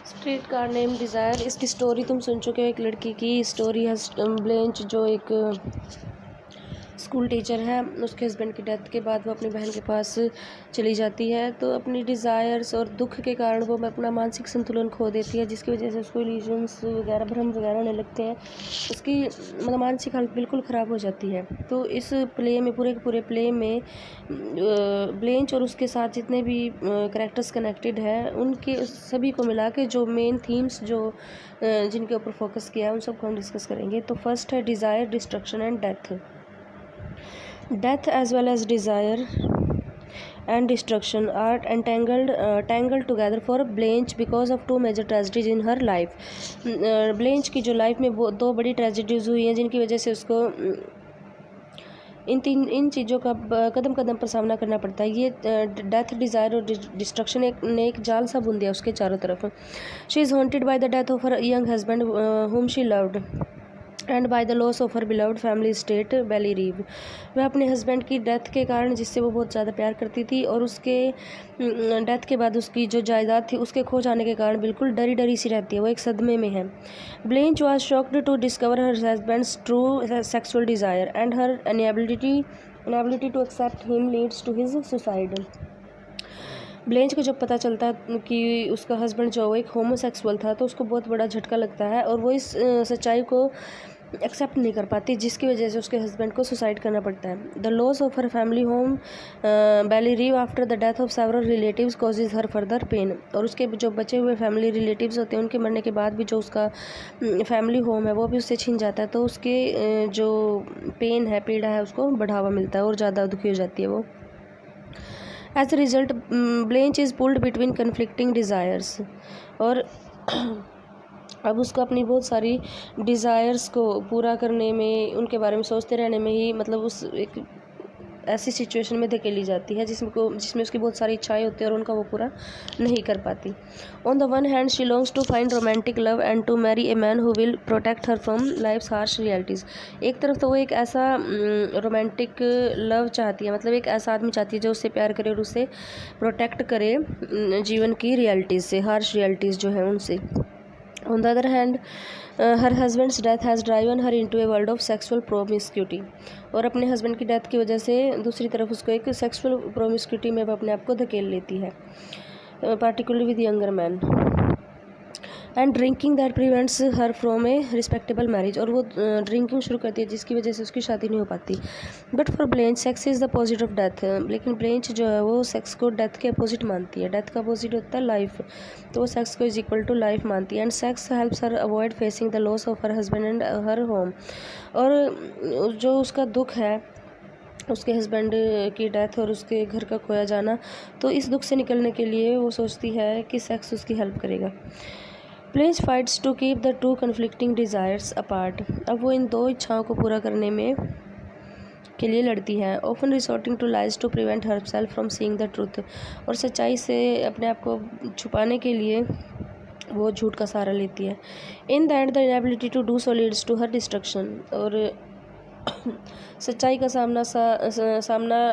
Street car name desire. इसकी story तुम सुन चुके हो, एक लड़की की स्टोरी है। ब्लेंच जो एक स्कूल टीचर है, उसके हस्बैंड की डेथ के बाद वो अपनी बहन के पास चली जाती है। तो अपनी डिज़ायर्स और दुख के कारण वो अपना मानसिक संतुलन खो देती है, जिसकी वजह से उसको इल्यूजन्स वगैरह, भ्रम वगैरह होने लगते हैं। उसकी मतलब मानसिक हालत बिल्कुल ख़राब हो जाती है। तो इस प्ले में, पूरे के पूरे प्ले में ब्लेंच और उसके साथ जितने भी कैरेक्टर्स कनेक्टेड हैं, उनके सभी को मिला के जो मेन थीम्स जो जिनके ऊपर फोकस किया है, उन सबको हम डिस्कस करेंगे। तो फर्स्ट है desire, destruction and death. Death as well as desire and destruction are tangled together for Blanche because of two major tragedies in her life. Blanche की जो लाइफ में वो दो बड़ी ट्रेजेडीज हुई हैं, जिनकी वजह से उसको इन चीज़ों का कदम कदम पर सामना करना पड़ता है। ये डेथ, डिज़ायर और डिस्ट्रक्शन ने एक जाल सा बुन दिया उसके चारों तरफ। She is haunted by the death of her young husband whom she loved and by the loss of her beloved family estate Belle Reve. वह अपने हस्बैंड की डेथ के कारण, जिससे वो बहुत ज़्यादा प्यार करती थी, और उसके डेथ के बाद उसकी जो जायदाद थी उसके खो जाने के कारण बिल्कुल डरी डरी सी रहती है, वो एक सदमे में है। Blanche was shocked to discover her husband's true sexual desire and her inability to accept him leads to his suicide. Blanche को जब पता चलता कि उसका हस्बैंड जो एक होमोसेक्सुअल था, तो उसको बहुत बड़ा झटका लगता है, और वो इस सच्चाई को एक्सेप्ट नहीं कर पाती, जिसकी वजह से उसके हस्बैंड को सुसाइड करना पड़ता है। The loss of her family home Belle Reve after the death of several relatives causes her further pain. और उसके जो बचे हुए फैमिली रिलेटिव्स होते हैं, उनके मरने के बाद भी जो उसका फैमिली होम है वो भी उससे छीन जाता है। तो उसके जो पेन है, पीड़ा है, उसको बढ़ावा मिलता है और ज़्यादा दुखी हो जाती है वो। As a result Blanche is pulled between conflicting desires. और अब उसको अपनी बहुत सारी डिज़ायर्स को पूरा करने में, उनके बारे में सोचते रहने में ही, मतलब उस एक ऐसी सिचुएशन में धकेली जाती है जिसमें उसकी बहुत सारी इच्छाएं होती हैं और उनका वो पूरा नहीं कर पाती। On the one hand she longs to find romantic love and to marry a man who will protect her from life's harsh realities. एक तरफ तो वो एक ऐसा रोमांटिक लव चाहती है, मतलब एक ऐसा आदमी चाहती है जो उससे प्यार करे और उससे प्रोटेक्ट करे जीवन की रियलिटीज़ से, हार्श रियलिटीज़ जो है उनसे। On the other hand, her husband's death has driven her into a world of sexual promiscuity। और अपने हस्बैंड की डेथ की वजह से दूसरी तरफ उसको एक सेक्सुअल प्रोमिस्क्यूटी में वो अपने आप को धकेल लेती है, particularly with younger man. And drinking that prevents her from A respectable marriage. और वो ड्रिंकिंग शुरू करती है, जिसकी वजह से उसकी शादी नहीं हो पाती। But for Blanche sex is the opposite of death. लेकिन ब्लेंच जो है वो सेक्स को डेथ के अपोजिट मानती है। डेथ का अपोजिट होता है लाइफ, तो वो सेक्स को इज इक्वल टू लाइफ मानती है। And sex helps her avoid facing the loss of her husband and her home. और जो उसका दुख है, उसके हस्बैंड की डेथ और उसके घर का खोया जाना, तो इस दुख से निकलने के लिए वो सोचती है कि सेक्स उसकी हेल्प करेगा। Blanche fights to keep the two conflicting desires apart. अब वो इन दो इच्छाओं को पूरा करने में के लिए लड़ती है। Often resorting to lies to prevent herself from seeing the truth. और सच्चाई से अपने आप को छुपाने के लिए वो झूठ का सहारा लेती है। In the end the inability to do so leads to her destruction. और सच्चाई का सामना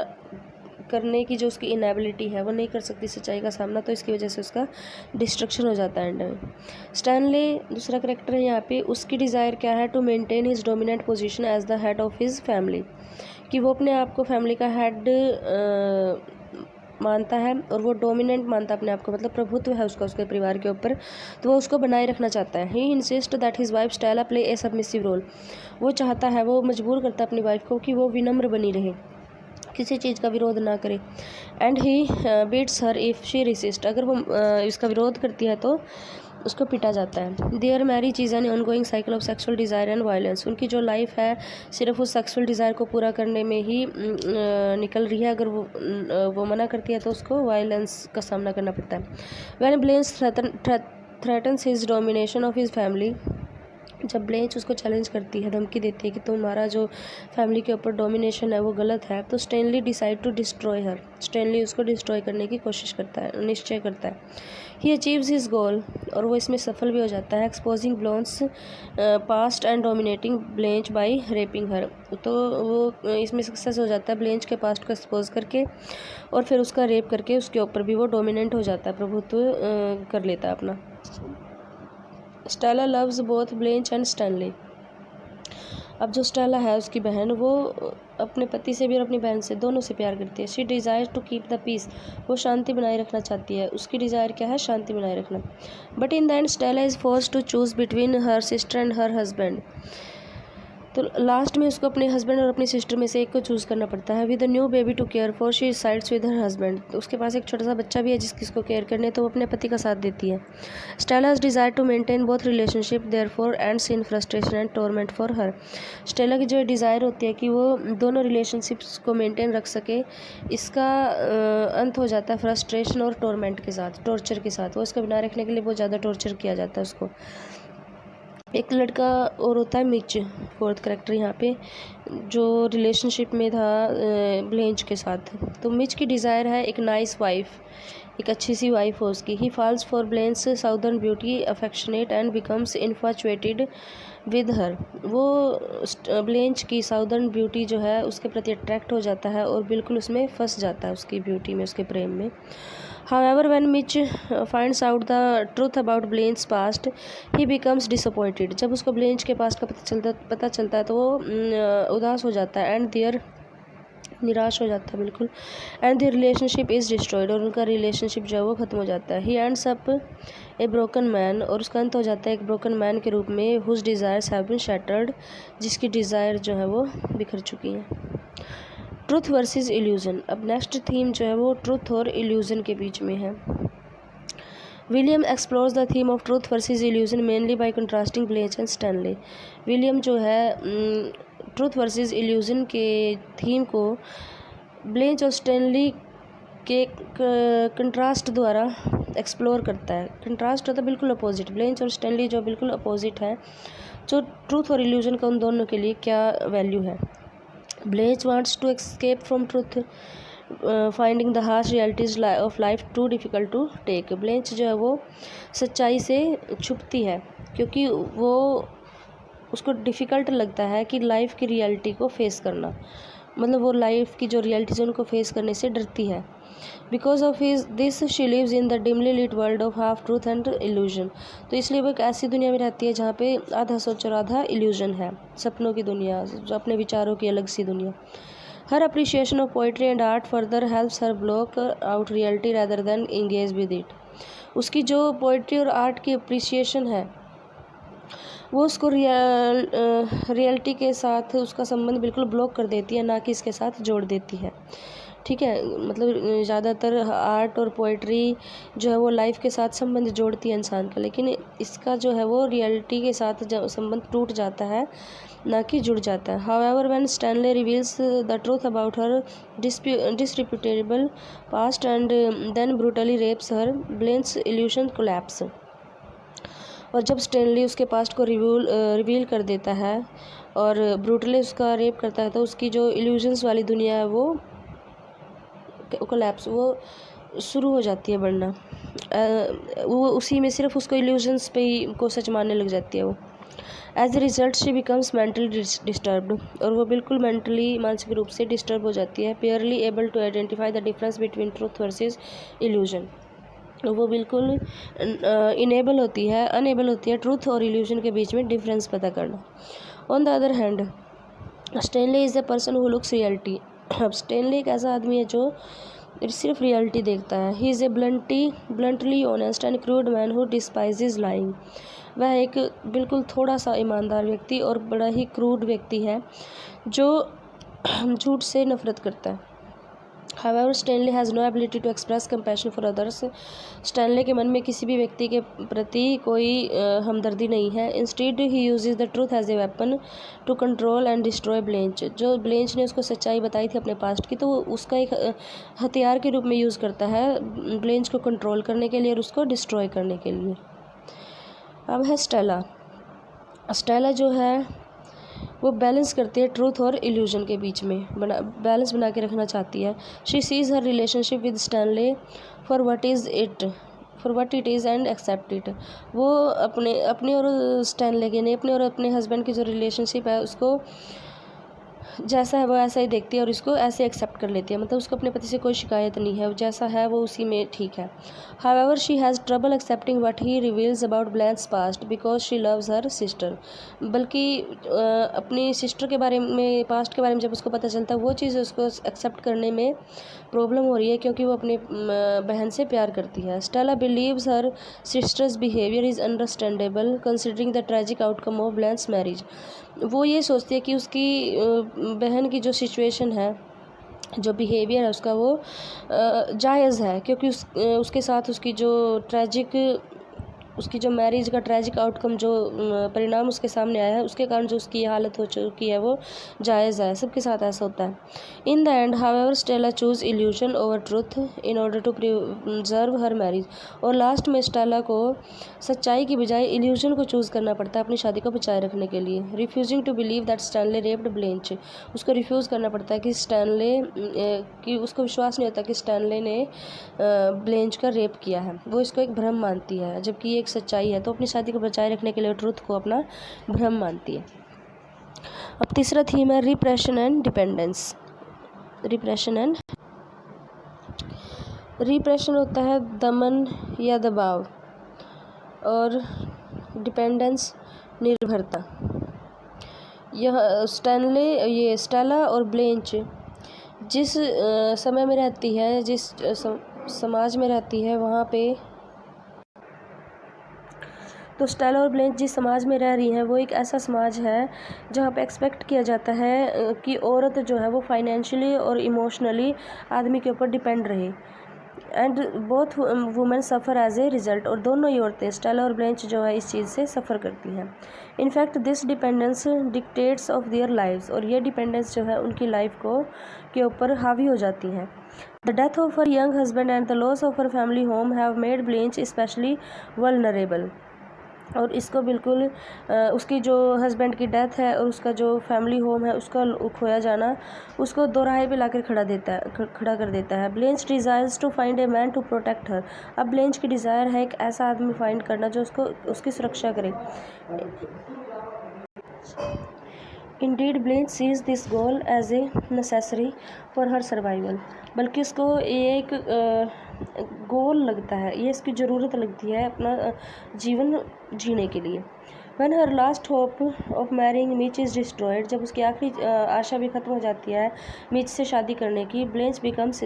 करने की जो उसकी इनएबिलिटी है, वो नहीं कर सकती सच्चाई का सामना, तो इसकी वजह से उसका डिस्ट्रक्शन हो जाता है एंड में। स्टैनले दूसरा करेक्टर है यहाँ पे। उसकी डिज़ायर क्या है? To maintain his dominant position as the head of his family. कि वो अपने आप को फैमिली का हेड मानता है, और वो डोमिनेंट मानता है अपने आप को, मतलब प्रभुत्व है उसका उसके परिवार के ऊपर, तो वो उसको बनाए रखना चाहता है। He insists that his wife Stella play a submissive role. वो चाहता है, वो मजबूर करता है अपनी वाइफ को कि वो विनम्र बनी रहे, किसी चीज़ का विरोध ना करे। And he beats her if she resist. अगर वो इसका विरोध करती है तो उसको पिटा जाता है। There marriage is an ongoing cycle of sexual desire and violence. उनकी जो लाइफ है सिर्फ उस सेक्सुअल डिज़ायर को पूरा करने में ही निकल रही है। अगर वो मना करती है तो उसको वायलेंस का सामना करना पड़ता है। When Blanche threatens his domination of his family. जब ब्लेंच उसको चैलेंज करती है, धमकी देती है कि तुम्हारा जो फैमिली के ऊपर डोमिनेशन है वो गलत है, तो Stanley decide to destroy her. Stanley उसको डिस्ट्रॉय करने की कोशिश करता है, निश्चय करता है। ही अचीव्स हिज गोल, और वो इसमें सफल भी हो जाता है। Exposing Blanche past and dominating Blanche by raping her. तो वो इसमें सक्सेस हो जाता है, ब्लेंच के पास्ट को एक्सपोज करके, और फिर उसका रेप करके उसके ऊपर भी वो डोमिनेंट हो जाता है, प्रभुत्व कर लेता है अपना। Stella loves both Blanche and Stanley. अब जो स्टेला है उसकी बहन, वो अपने पति से भी और अपनी बहन से, दोनों से प्यार करती है। She desire to keep the peace, वो शांति बनाए रखना चाहती है। उसकी डिज़ायर क्या है? शांति बनाए रखना। But in the end Stella is forced to choose between her sister and her husband. तो लास्ट में उसको अपने हस्बैंड और अपनी सिस्टर में से एक को चूज़ करना पड़ता है। With a new baby to care for, she sides with her husband. तो उसके पास एक छोटा सा बच्चा भी है जिसको केयर करने, तो वो अपने पति का साथ देती है। Stella's desire to maintain both relationship therefore ends in frustration and torment for her. Stella की जो डिज़ायर होती है कि वो दोनों रिलेशनशिप्स को मेंटेन रख सके, इसका अंत हो जाता है फ्रस्ट्रेशन और टॉर्मेंट के साथ, टॉर्चर के साथ। वो इसको बनाए रखने के लिए बहुत ज़्यादा टॉर्चर किया जाता है उसको। एक लड़का और होता है मिच, फोर्थ करेक्टर यहाँ पे, जो रिलेशनशिप में था ब्लेंच के साथ। तो मिच की डिज़ायर है एक नाइस वाइफ, एक अच्छी सी वाइफ हो उसकी। He falls for Blanche's southern beauty, affectionate and becomes infatuated with her. वो ब्लेंच की साउदर्न ब्यूटी जो है उसके प्रति अट्रैक्ट हो जाता है और बिल्कुल उसमें फंस जाता है, उसकी ब्यूटी में, उसके प्रेम में। However, when Mitch finds out the truth about Blaine's past, he becomes disappointed. जब उसको ब्लेंच के पास्ट का पता चलता है तो वो उदास हो जाता है, एंड देयर, निराश हो जाता है बिल्कुल। And their relationship is destroyed, और उनका रिलेशनशिप जो है वो ख़त्म हो जाता है। He ends up a broken man, और उसका अंत हो जाता है एक ब्रोकन मैन के रूप में। Whose desires have been shattered, जिसकी डिज़ायर जो है वो बिखर चुकी है। Truth versus illusion. अब नेक्स्ट थीम जो है वो ट्रुथ और इल्यूज़न के बीच में है। William explores the theme of truth versus illusion mainly by contrasting Blanche and Stanley. William जो है ट्रुथ वर्सेस इल्यूज़न के थीम को ब्लेंच और स्टैनली के कंट्रास्ट द्वारा एक्सप्लोर करता है। कंट्रास्ट होता है बिल्कुल अपोजिट, ब्लेंच और स्टैनली जो बिल्कुल अपोजिट है। जो ट्रुथ और इल्यूज़न का उन दोनों के लिए क्या वैल्यू है। Blanche wants to escape from truth, finding the harsh realities of life too difficult to take. Blanche जो है वो सच्चाई से छुपती है क्योंकि वो उसको डिफ़िकल्ट लगता है कि लाइफ की रियलिटी को फेस करना, मतलब वो लाइफ की जो रियलिटीज़ उनको फेस करने से डरती है। Because of this she lives in the dimly lit world of half truth and illusion. तो इसलिए वो एक ऐसी दुनिया में रहती है जहाँ पे आधा सच और आधा इल्यूजन है, सपनों की दुनिया, जो अपने विचारों की अलग सी दुनिया। Her appreciation of poetry and art further helps her block out reality rather than engage with it. उसकी जो पोइट्री और आर्ट की अप्रिसिएशन है वो उसको रियलिटी के साथ उसका संबंध बिल्कुल ब्लॉक कर देती है, ना कि इसके साथ जोड़ देती है। ठीक है, मतलब ज़्यादातर आर्ट और पोइट्री जो है वो लाइफ के साथ संबंध जोड़ती है इंसान का, लेकिन इसका जो है वो रियलिटी के साथ संबंध टूट जाता है, ना कि जुड़ जाता है। However when Stanley reveals the truth about her disreputable past and then brutally rapes her, Blanche's illusion collapse. और जब स्टैनली उसके पास्ट को रिवील कर देता है और ब्रूटली उसका रेप करता है, तो उसकी जो इल्यूजन्स वाली दुनिया है वो कोलैप्स, वो शुरू हो जाती है बढ़ना। वो उसी में सिर्फ उसको इल्यूजन्स पे ही को सच मानने लग जाती है वो। As a result she becomes mentally disturbed, और वो बिल्कुल मेंटली, मानसिक रूप से डिस्टर्ब हो जाती है। Barely able to identify the difference between truth versus illusion. वो बिल्कुल अनेबल होती है ट्रूथ और इल्यूजन के बीच में डिफरेंस पता करना। On the other hand Stanley is a person who looks reality. अब स्टैनली एक ऐसा आदमी है जो सिर्फ रियलिटी देखता है। He is a bluntly honest and crude man who despises lying. वह एक बिल्कुल थोड़ा सा ईमानदार व्यक्ति और बड़ा ही क्रूड व्यक्ति है जो झूठ से नफरत करता है। However, Stanley has no ability to express compassion for others. Stanley के मन में किसी भी व्यक्ति के प्रति कोई हमदर्दी नहीं है। Instead, he uses the truth as a weapon to control and destroy Blanche. जो ब्लेंच ने उसको सच्चाई बताई थी अपने पास्ट की, तो वो उसका एक हथियार के रूप में यूज़ करता है ब्लेंच को कंट्रोल करने के लिए और उसको डिस्ट्रॉय करने के लिए। अब है स्टेला जो है वो बैलेंस करती है ट्रूथ और इल्यूजन के बीच में, बैलेंस बना के रखना चाहती है। She sees her relationship with Stanley for what it is and accept it. वो अपने और स्टैनली के नहीं, अपने और अपने हस्बैंड की जो रिलेशनशिप है उसको जैसा है वो ऐसा ही देखती है और इसको ऐसे एक्सेप्ट कर लेती है, मतलब उसको अपने पति से कोई शिकायत नहीं है, जैसा है वो उसी में ठीक है। However she has trouble accepting what he reveals about Blanche past because she loves her sister. बल्कि अपनी सिस्टर के बारे में, पास्ट के बारे में जब उसको पता चलता है, वो चीज़ उसको एक्सेप्ट करने में प्रॉब्लम हो रही है क्योंकि वो अपनी बहन से प्यार करती है। Stella believes her sister's behaviour is understandable considering the tragic outcome of Blanche marriage. वो ये सोचती है कि उसकी बहन की जो सिचुएशन है, जो बिहेवियर है उसका, वो जायज़ है क्योंकि उसके साथ उसकी जो मैरिज का ट्रेजिक आउटकम, जो परिणाम उसके सामने आया है, उसके कारण जो उसकी हालत हो चुकी है वो जायज़ है। सबके साथ ऐसा होता है। In the end however Stella choose illusion over truth in order to preserve her marriage. और लास्ट में स्टेला को सच्चाई की बजाय इल्यूजन को चूज़ करना पड़ता है अपनी शादी को बचाए रखने के लिए। Refusing to believe that Stanley raped Blanche. उसको रिफ्यूज़ करना पड़ता है कि उसको विश्वास नहीं होता कि स्टैनले ने ब्लेंच का रेप किया है। वो इसको एक भ्रम मानती है, जबकि ये एक सच्चाई है। तो अपनी शादी को बचाए रखने के लिए ट्रुथ को अपना भ्रम मानती है। अब तीसरा थीम है रिप्रेशन एंड डिपेंडेंस। रिप्रेशन होता है दमन या दबाव, और डिपेंडेंस निर्भरता। यह स्टेला और ब्लेंच जिस समय में रहती है, जिस समाज में रहती है, वहाँ पे तो स्टेला और ब्लेंच जिस समाज में रह रही हैं वो एक ऐसा समाज है जहाँ पे एक्सपेक्ट किया जाता है कि औरत जो है वो फाइनेंशियली और इमोशनली आदमी के ऊपर डिपेंड रहे, and both women suffer as a result. और दोनों ही औरतें, स्टेला और ब्लेंच, जो है इस चीज़ से सफ़र करती हैं। In fact this dependence dictates of their lives. और ये डिपेंडेंस जो है उनकी लाइफ के ऊपर हावी हो जाती हैं। The death of her young husband and the loss of her family home have made Blanche specially vulnerable. और इसको बिल्कुल उसकी जो हस्बैंड की डेथ है और उसका जो फैमिली होम है उसका खोया जाना उसको दोराहे पे लाकर खड़ा कर देता है। Blanche desires to find a man to protect her. अब ब्लेंच की डिज़ायर है एक ऐसा आदमी फाइंड करना जो उसकी सुरक्षा करे। Indeed, Blanche sees this goal as a necessary for her survival। बल्कि उसको ये एक गोल लगता है, ये इसकी ज़रूरत लगती है अपना जीवन जीने के लिए। When her last hope of marrying Mitch is destroyed, जब उसकी आखिरी आशा भी ख़त्म हो जाती है मिच से शादी करने की, Blanche becomes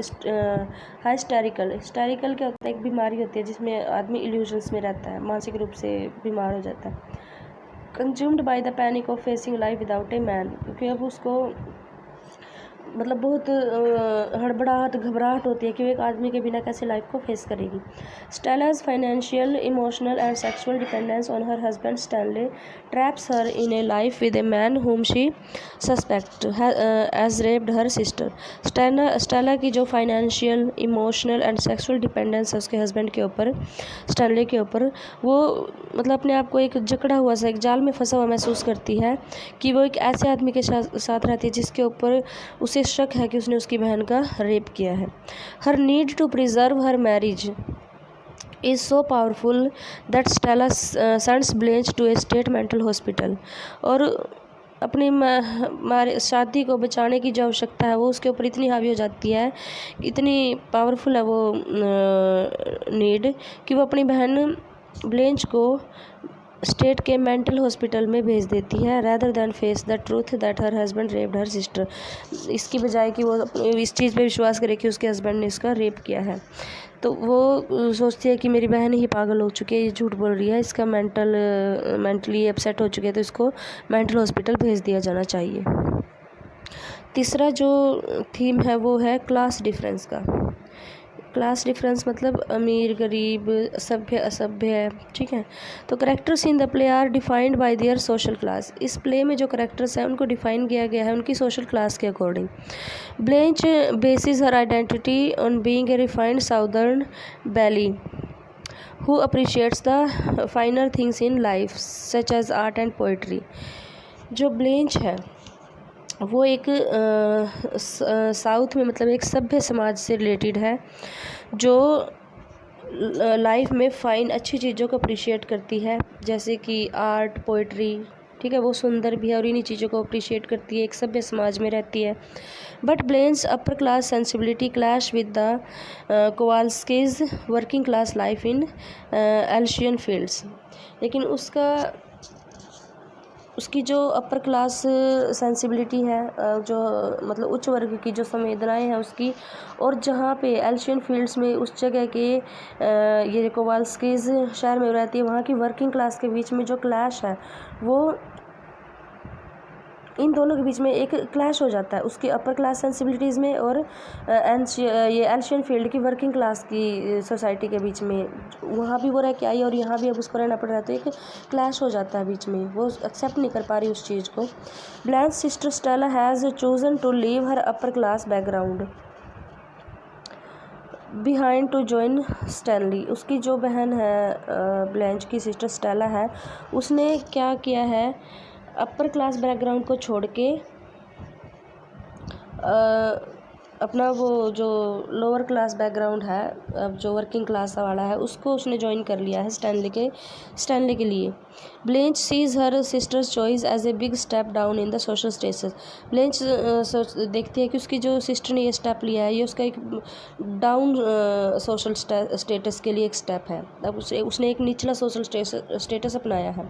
hysterical। हिस्टेरिकल क्या होता है? एक बीमारी होती है जिसमें आदमी इल्यूजन्स में रहता है, मानसिक रूप से बीमार हो जाता है। Consumed by the panic of facing life without a man. क्योंकि अब उसको मतलब बहुत हड़बड़ाहट, घबराहट होती है कि वो एक आदमी के बिना कैसे लाइफ को फेस करेगी। Stella's financial, emotional and sexual dependence on her husband Stanley traps her in a life with a man whom she suspect as raped her sister। Stella की जो financial, emotional and sexual dependence है उसके husband के ऊपर, Stanley के ऊपर, वो मतलब अपने आप को एक जकड़ा हुआ सा, एक जाल में फंसा हुआ महसूस करती है कि वो एक ऐसे आदमी के साथ रहती है जिसके ऊपर उसे शक है कि उसने उसकी बहन का रेप किया है। Her need to preserve her marriage is so powerful that Stella sends Blanche to a state mental hospital. और अपनी शादी को बचाने की जो आवश्यकता है वो उसके ऊपर इतनी हावी हो जाती है, इतनी पावरफुल है वो नीड, कि वो अपनी बहन ब्लेंच को स्टेट के मेंटल हॉस्पिटल में भेज देती है rather than face the truth that her husband raped her sister. इसकी बजाय कि वो इस चीज़ पे विश्वास करे कि उसके हस्बैंड ने इसका रेप किया है, तो वो सोचती है कि मेरी बहन ही पागल हो चुकी है, ये झूठ बोल रही है, इसका मेंटली अपसेट हो चुकी है, तो इसको मेंटल हॉस्पिटल भेज दिया जाना चाहिए। तीसरा जो थीम है वो है क्लास डिफरेंस का। क्लास डिफरेंस मतलब अमीर गरीब, सभ्य असभ्य, ठीक है। तो characters in the play are defined by their social class. इस प्ले में जो करेक्टर्स हैं उनको डिफाइन किया गया है उनकी सोशल क्लास के according. Blanche bases her identity on being a refined southern belle who appreciates the finer things in life such as art and poetry। जो ब्लेंच है वो एक साउथ में, मतलब एक सभ्य समाज से रिलेटेड है जो लाइफ में फ़ाइन अच्छी चीज़ों को अप्रिशिएट करती है, जैसे कि आर्ट, पोइट्री, ठीक है, वो सुंदर भी है और इन्हीं चीज़ों को अप्रिशिएट करती है, एक सभ्य समाज में रहती है। But Blanche's upper class sensibility clash with the Kowalskis working class life in Elysian fields. लेकिन उसकी जो अपर क्लास सेंसिबिलिटी है, जो मतलब उच्च वर्ग की जो संवेदनाएं हैं उसकी, और जहाँ पे एल्शियन फील्ड्स में उस जगह के ये कोवाल्स्कीज शहर में रहती है, वहाँ की वर्किंग क्लास के बीच में जो क्लैश है वो इन दोनों के बीच में एक क्लैश हो जाता है, उसकी अपर क्लास सेंसिबिलिटीज़ में और ये एल्शियन फील्ड की वर्किंग क्लास की सोसाइटी के बीच में। वहाँ भी वो रह के आई और यहाँ भी अब उसको रहना पड़ रहा है, तो एक क्लैश हो जाता है बीच में, वो एक्सेप्ट नहीं कर पा रही उस चीज़ को। Blanche's sister Stella has chosen to leave her upper class background behind to join Stanley. उसकी जो बहन है ब्लैंच की सिस्टर स्टेला है, उसने क्या किया है, अपर क्लास बैकग्राउंड को छोड़ के अपना वो जो लोअर क्लास बैकग्राउंड है, अब जो वर्किंग क्लास वाला है, उसको उसने ज्वाइन कर लिया है स्टैनली के लिए। Blanche sees her sister's choice as a big step down in the social status. Blanche देखती है कि उसकी जो सिस्टर ने ये स्टेप लिया है, ये उसका एक डाउन सोशल स्टेटस के लिए एक स्टेप है। अब उसने एक निचला सोशल स्टेटस अपनाया है।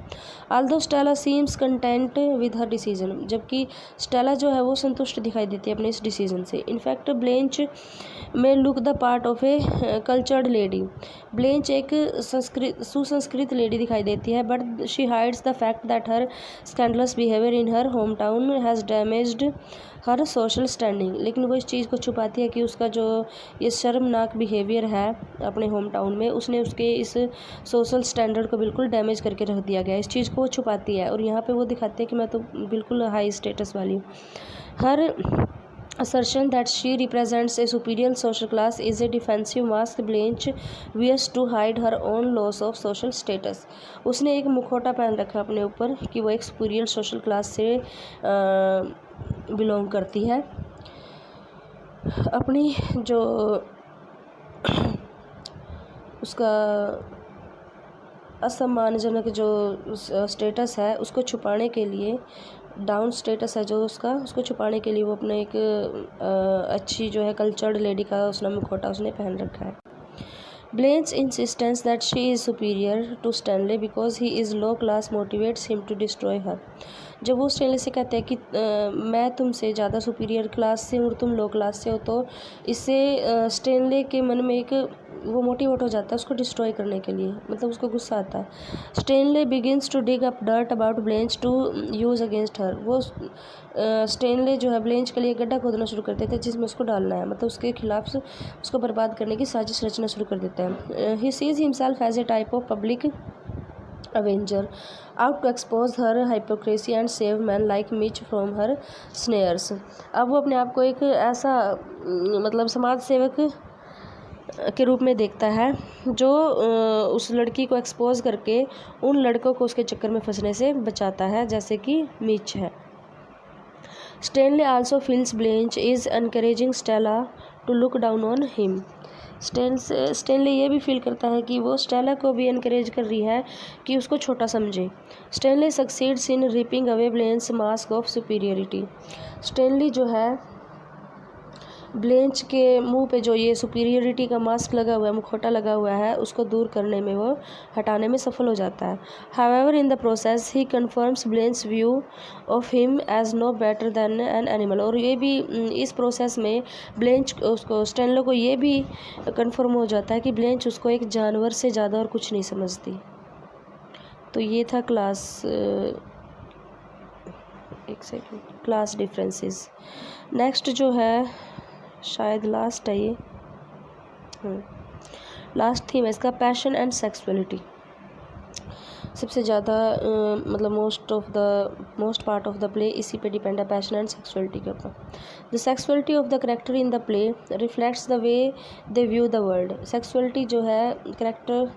Aldous Stella seems content with her decision. जबकि स्टेला जो है वो संतुष्ट दिखाई देती है अपने इस डिसीजन से। In fact Blanche may look the part of a cultured lady. Blanche एक सुसंस्कृत लेडी दिखाई देती है, but she hides the fact that her scandalous behaviour in her home town has damaged her social standing. लेकिन वो इस चीज़ को छुपाती है कि उसका जो ये शर्मनाक बिहेवियर है अपने होम टाउन में, उसने उसके इस सोशल स्टैंडर्ड को बिल्कुल डैमेज करके रख दिया गया। इस चीज़ को वो छुपाती है और यहाँ पे वो दिखाती है कि मैं तो बिल्कुल हाई स्टेटस वाली हूँ। हर assertion that she represents a superior social class is a defensive mask Blanche wears to hide her own loss of social status। उसने एक मुखौटा पहन रखा है अपने ऊपर कि वो एक सुपीरियर सोशल क्लास से बिलोंग करती है। अपनी जो उसका असम्मानजनक जो स्टेटस है उसको छुपाने के लिए, डाउन स्टेटस है जो उसको छुपाने के लिए वो अपने एक अच्छी जो है कल्चर्ड लेडी का उसने मुखौटा उसने पहन रखा है। Blanche's insistence that she is superior to Stanley because he is low class motivates him to destroy her. जब वो स्टैनले से कहते हैं कि मैं तुमसे ज़्यादा सुपीरियर क्लास से और तुम लो क्लास से हो, तो इससे स्टैनले के मन में एक वो मोटिवेट हो जाता है उसको डिस्ट्रॉय करने के लिए, मतलब उसको गुस्सा आता है। Stanley begins to dig up dirt about Blanche to use against her. वो स्टैनले जो है ब्लेंच के लिए गड्ढा खोदना शुरू कर देते हैं जिसमें उसको डालना है, मतलब उसके खिलाफ उसको बर्बाद करने की साजिश रचना शुरू कर देता है। He sees himself as a type of public avenger out to expose her hypocrisy and save men like Mitch from her snares। अब वो अपने आप को एक ऐसा मतलब समाज सेवक के रूप में देखता है जो उस लड़की को एक्सपोज करके उन लड़कों को उसके चक्कर में फंसने से बचाता है, जैसे कि मीच है। Stanley also feels Blanche is encouraging Stella to look down on him. Stanley ये भी फील करता है कि वो स्टेला को भी इनकरेज कर रही है कि उसको छोटा समझे। Stanley succeeds in ripping away Blanche's mask of superiority. Stanley जो है ब्लेंच के मुंह पे जो ये सुपीरियरिटी का मास्क लगा हुआ है, मुखौटा लगा हुआ है, उसको दूर करने में, वो हटाने में सफल हो जाता है। However in the process he confirms Blanche's view of him as no better than an animal. और ये भी इस प्रोसेस में ब्लेंच उसको स्टैनले को ये भी कन्फर्म हो जाता है कि ब्लेंच उसको एक जानवर से ज़्यादा और कुछ नहीं समझती। तो ये था क्लास डिफरेंसेस। नेक्स्ट जो है शायद लास्ट है, ये लास्ट थीम है इसका, पैशन एंड सेक्सुअलिटी। सबसे ज़्यादा मतलब most part of the play इसी पे डिपेंड है, पैशन एंड सेक्सुअलिटी के ऊपर। The sexuality of the character in the play reflects the way they view the world. Sexuality जो है character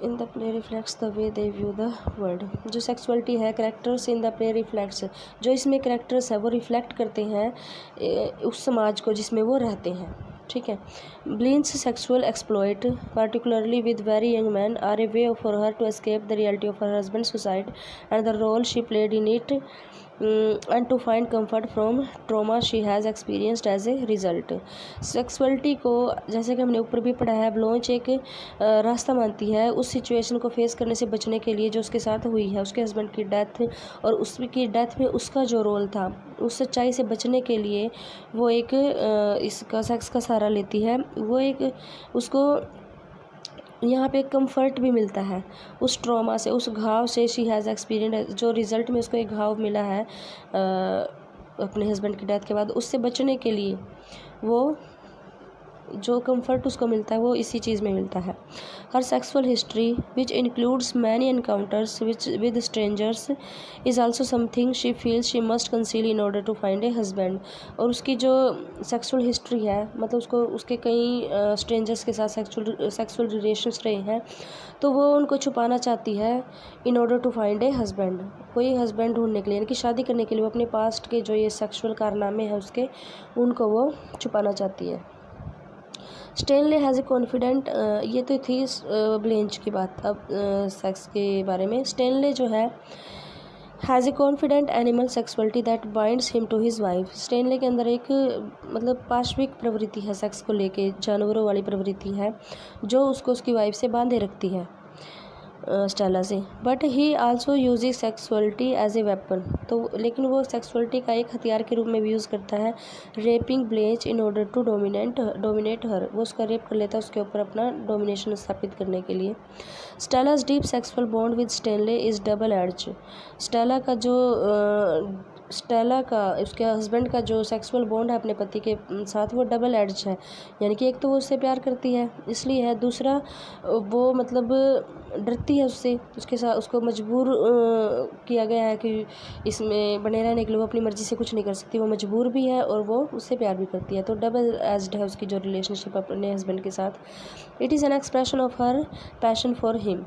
in the play reflects the way they view the world. जो sexuality है characters in the play reflects, जो इसमें characters है वो reflect करते हैं उस समाज को जिसमें वो रहते हैं। ठीक है। Blanche's sexual exploit particularly with very young men are a way for her to escape the reality of her husband's suicide and the role she played in it, and to find comfort from trauma she has experienced as a result. Sexuality को जैसे कि हमने ऊपर भी पढ़ा है, ब्लोच एक रास्ता मानती है उस सिचुएशन को फेस करने से बचने के लिए जो उसके साथ हुई है, उसके हस्बैंड की डेथ, और उसकी डेथ में उसका जो रोल था, उस सच्चाई से बचने के लिए वो एक इसका सेक्स का सहारा लेती है। वो एक उसको यहाँ पे कंफर्ट भी मिलता है उस ट्रॉमा से, उस घाव से। शी हैज़ एक्सपीरियंस, जो रिज़ल्ट में उसको एक घाव मिला है अपने हस्बैंड की डेथ के बाद, उससे बचने के लिए वो जो कंफर्ट उसको मिलता है वो इसी चीज़ में मिलता है। Her sexual history which includes many encounters with strangers is also something she feels she must conceal in order to find a husband. और उसकी जो सेक्सुअल हिस्ट्री है, मतलब उसको उसके कई स्ट्रेंजर्स के साथ सेक्सुअल रिलेशंस रहे हैं, तो वो उनको छुपाना चाहती है in order to find a husband, कोई हस्बैंड ढूंढने के लिए, यानी कि शादी करने के लिए वो अपने पास्ट के जो ये सेक्सुअल कारनामे हैं उसके, उनको वो छुपाना चाहती है। स्टेनले हैज़ ए कॉन्फिडेंट, ये तो थी ब्लेंच की बात। अब सेक्स के बारे में, स्टेनले जो है has a confident animal sexuality that binds him to his wife. Stanley के अंदर एक मतलब पाशविक प्रवृत्ति है, सेक्स को लेके जानवरों वाली प्रवृत्ति है जो उसको उसकी वाइफ से बांधे रखती है, स्टेला से। But he also uses sexuality as a weapon, तो लेकिन वो सेक्सुअलिटी का एक हथियार के रूप में भी यूज़ करता है। Raping Blanche in order to dominate her, वो उसका रेप कर लेता है उसके ऊपर अपना डोमिनेशन स्थापित करने के लिए। Stella's deep sexual bond with Stanley is double edged. Stella का उसके हस्बैंड का जो सेक्सुअल बॉन्ड है अपने पति के साथ, वो डबल एड्ज है, यानी कि एक तो वो उससे प्यार करती है इसलिए है, दूसरा वो मतलब डरती है उससे, उसके साथ उसको मजबूर किया गया है कि इसमें बने रहने के लिए वो अपनी मर्ज़ी से कुछ नहीं कर सकती, वो मजबूर भी है और वो उससे प्यार भी करती है, तो डबल एज्ड है उसकी जो रिलेशनशिप अपने हस्बैंड के साथ। It is an expression of her passion for him.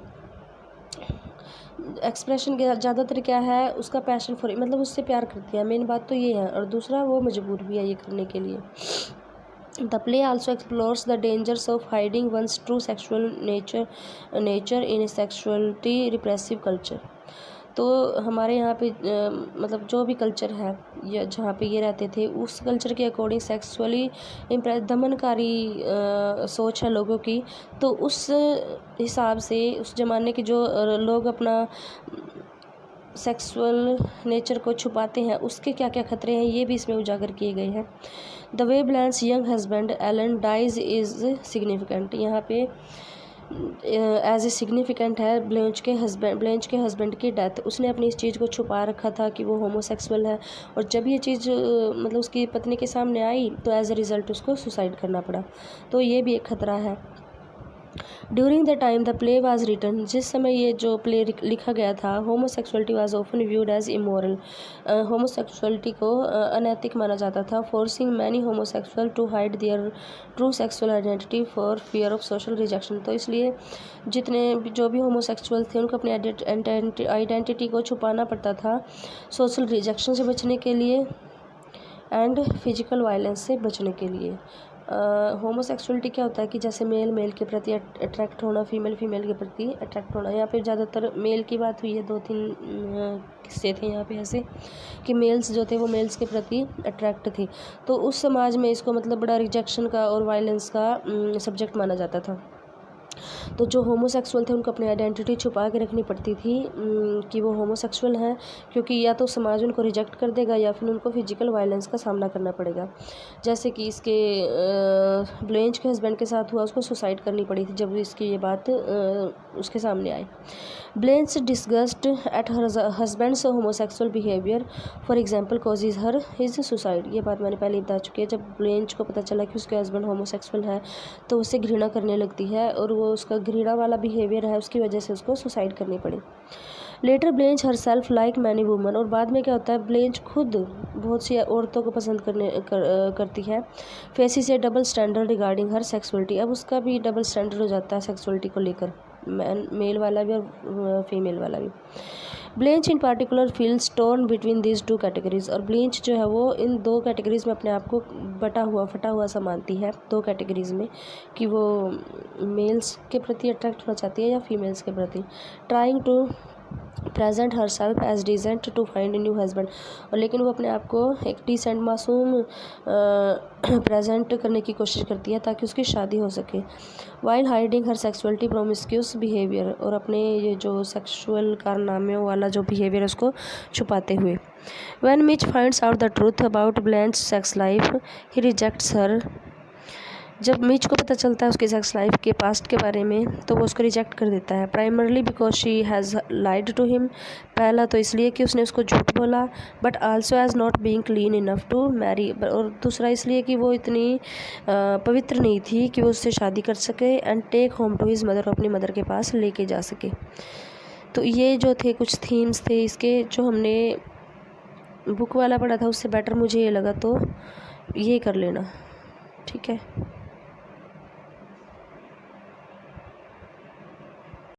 Expression के ज़्यादातर क्या है, उसका पैशन फॉर, मतलब उससे प्यार करती है, मेन बात तो ये है, और दूसरा वो मजबूर भी है ये करने के लिए। The play also explores the dangers of hiding one's true sexual nature in a sexuality repressive culture. तो हमारे यहाँ पे मतलब जो भी कल्चर है या जहाँ पे ये रहते थे, उस कल्चर के अकॉर्डिंग सेक्सुअली दमनकारी सोच है लोगों की, तो उस हिसाब से उस ज़माने के जो लोग अपना सेक्सुअल नेचर को छुपाते हैं, उसके क्या क्या खतरे हैं ये भी इसमें उजागर किए गए हैं। The way Blanche's young husband Allan dies is significant, यहाँ पे एज ए सिग्निफिकेंट है ब्लेंच के हस्बैंड की डेथ। उसने अपनी इस चीज़ को छुपा रखा था कि वो होमोसेक्सुअल है, और जब ये चीज़ मतलब उसकी पत्नी के सामने आई तो एज ए रिज़ल्ट उसको सुसाइड करना पड़ा, तो ये भी एक खतरा है। During the time the play was written, जिस समय ये जो प्ले लिखा गया था, homosexuality was often viewed as immoral, homosexuality को अनैतिक माना जाता था। Forcing many homosexual to hide their true sexual identity for fear of social rejection, तो इसलिए जितने जो भी होमोसेक्सुअल थे उनको अपनी आइडेंटिटी को छुपाना पड़ता था सोशल रिजेक्शन से बचने के लिए एंड फिजिकल वायलेंस से बचने के लिए। होमोसेक्सुअलिटी क्या होता है कि जैसे मेल के प्रति अट्रैक्ट होना, फीमेल के प्रति अट्रैक्ट होना। यहाँ पे ज़्यादातर मेल की बात हुई है, 2-3 किस्से थे यहाँ पे ऐसे कि मेल्स जो थे वो मेल्स के प्रति अट्रैक्ट थे, तो उस समाज में इसको मतलब बड़ा रिजेक्शन का और वायलेंस का सब्जेक्ट माना जाता था। तो जो होमोसेक्सुअल थे उनको अपनी आइडेंटिटी छुपा के रखनी पड़ती थी कि वो होमोसेक्सुअल हैं, क्योंकि या तो समाज उनको रिजेक्ट कर देगा या फिर उनको फिजिकल वायलेंस का सामना करना पड़ेगा। जैसे कि इसके ब्लेंच के हस्बैंड के साथ हुआ, उसको सुसाइड करनी पड़ी थी जब इसकी ये बात उसके सामने आई। Blanche's disgust at her husband's homosexual behaviour for example causes her his suicide, ये बात मैंने पहले बता चुकी है। जब ब्लेंच को पता चला कि उसके हस्बैंड होमोसेक्सुअल है तो उससे घृणा करने लगती है, और वो उसका घृणा वाला बिहेवियर है उसकी वजह से उसको सुसाइड करनी पड़ी। Later Blanche her self like many women, और बाद में क्या होता है, ब्लेंच खुद बहुत सी औरतों को पसंद करती है। Faces A double standard regarding her sexuality, अब उसका भी डबल स्टैंडर्ड हो जाता है सेक्सुअलिटी को लेकर। मेल वाला भी और फीमेल वाला भी। Blanche in particular feels torn between these two categories, और ब्लेंच जो है वो इन दो कैटेगरीज में अपने आप को फटा हुआ सा मानती है, दो कैटेगरीज में, कि वो मेल्स के प्रति अट्रैक्ट होना चाहती है या फीमेल्स के प्रति। Trying to present her self as decent to find new husband, और लेकिन वो अपने आप को एक डिसेंट मासूम प्रेजेंट करने की कोशिश करती है ताकि उसकी शादी हो सके। वाइल हाइडिंग हर सेक्सुअलिटी प्रोमिस्क्यूस बिहेवियर, और अपने ये जो सेक्सुअल कारनामेों वाला जो बिहेवियर उसको छुपाते हुए। When Mitch finds out the truth about Blanche's sex life he rejects her, जब मिच को पता चलता है उसकी सेक्स लाइफ के पास्ट के बारे में तो वो उसको रिजेक्ट कर देता है। Primarily because she has lied to him, पहला तो इसलिए कि उसने उसको झूठ बोला, but also as not being clean enough to marry, और दूसरा इसलिए कि वो इतनी पवित्र नहीं थी कि वो उससे शादी कर सके and take home to his mother, अपनी मदर के पास लेके जा सके। तो ये जो थे कुछ थीम्स थे इसके, जो हमने बुक वाला पढ़ा था उससे बेटर मुझे ये लगा, तो ये कर लेना, ठीक है।